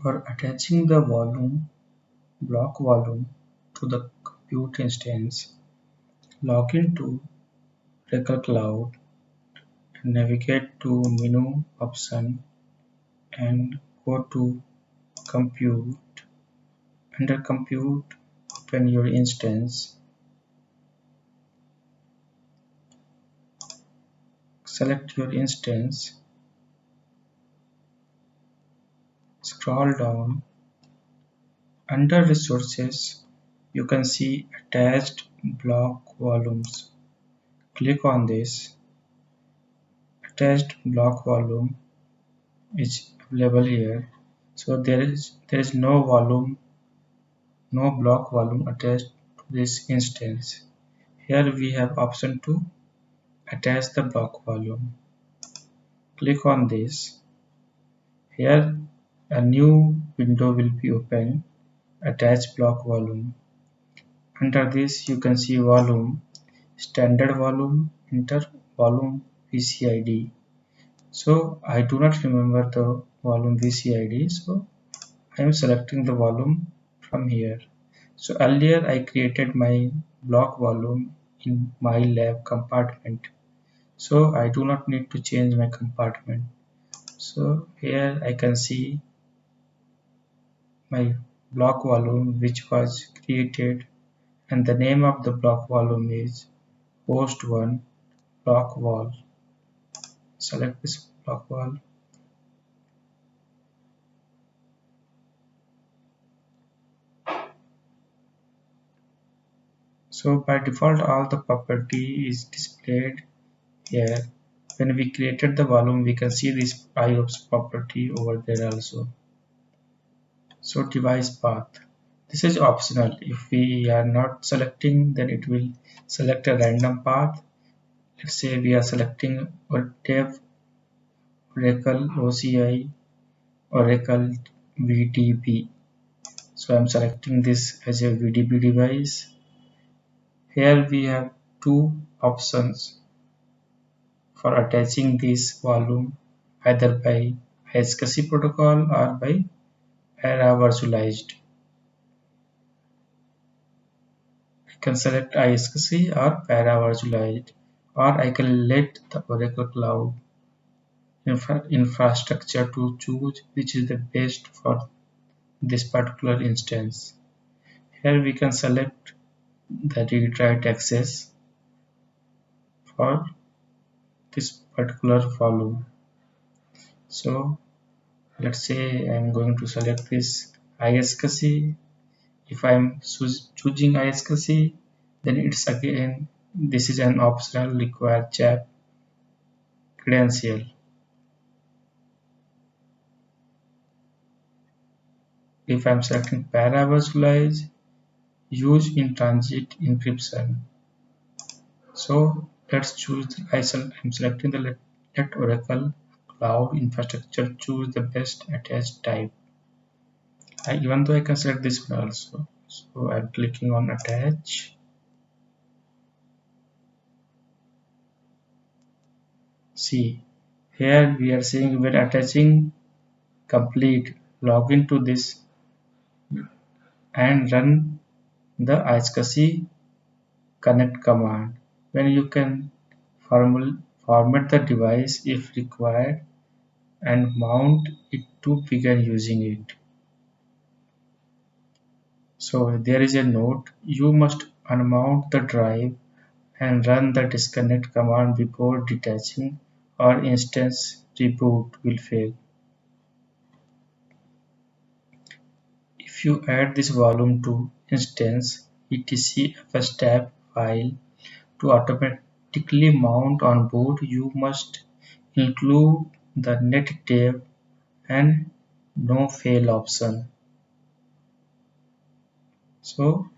For attaching the block volume to the compute instance, log into Oracle Cloud and navigate to menu option and go to compute. Under compute, open your instance, select your instance, scroll down. Under resources, you can see attached block volumes. Click on this. Attached block volume is available here. So there is no block volume attached to this instance. Here we have option to attach the block volume. Click on this. Here a new window will be open. Attach block volume. Under this you can see volume, standard volume, enter volume VCID. So I do not remember the volume VCID, so I am selecting the volume from here. So earlier I created my block volume in my lab compartment, so I do not need to change my compartment. So here I can see my block volume which was created, and the name of the block volume is host1 block vol. Select this block vol. So by default all the property is displayed here. When we created the volume, we can see this IOPS property over there also. So device path, this is optional. If we are not selecting, then it will select a random path. Let's say we are selecting dev Oracle OCI Oracle VDB. So I'm selecting this as a VDB device. Here we have two options for attaching this volume, either by iSCSI protocol or by Para virtualized. I can select iSCSI or Para virtualized, or I can let the Oracle Cloud infrastructure to choose which is the best for this particular instance. Here we can select the read-write access for this particular volume. So let's say I'm going to select this iSCSI. If I'm choosing iSCSI, then it's again, this is an optional required CHAP credential. If I'm selecting Para virtualize, use in transit encryption. So let's choose, I'm selecting the let Oracle Cloud infrastructure choose the best attached type. Even though I can select this one also. So I'm clicking on attach. See, here we are saying when attaching complete, log into this and run the iSCSI connect command. When you can format the device if required and mount it to begin using it. So there is a note, you must unmount the drive and run the disconnect command before detaching or instance reboot will fail. If you add this volume to instance etc fstab file to automatically mount on boot, you must include the netdev and no fail option. So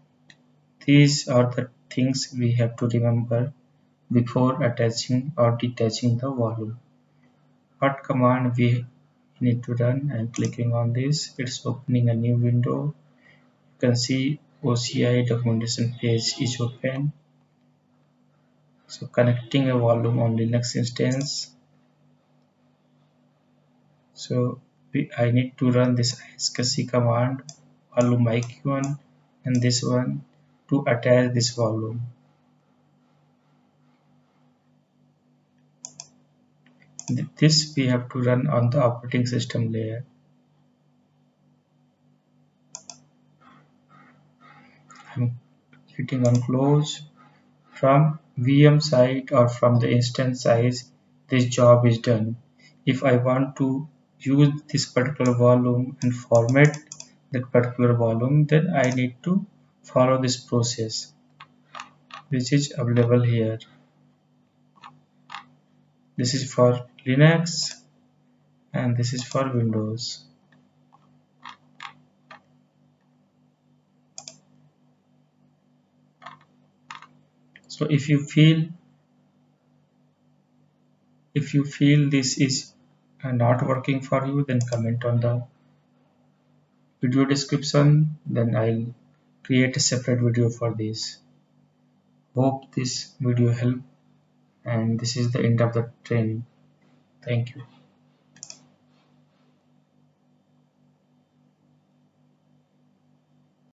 these are the things we have to remember before attaching or detaching the volume. What command we need to run? I'm clicking on this, it's opening a new window. You can see OCI documentation page is open. So connecting a volume on Linux instance. So I need to run this iscsi command, volume iq1, and this one to attach this volume. This we have to run on the operating system layer. I'm hitting on close. From VM side or from the instance size, this job is done. If I want to use this particular volume and format that particular volume, then I need to follow this process, which is available here. This is for Linux and this is for Windows. So if you feel this is not working for you, then comment on the video description, then I'll create a separate video for this. Hope this video helped, and this is the end of the training. Thank you.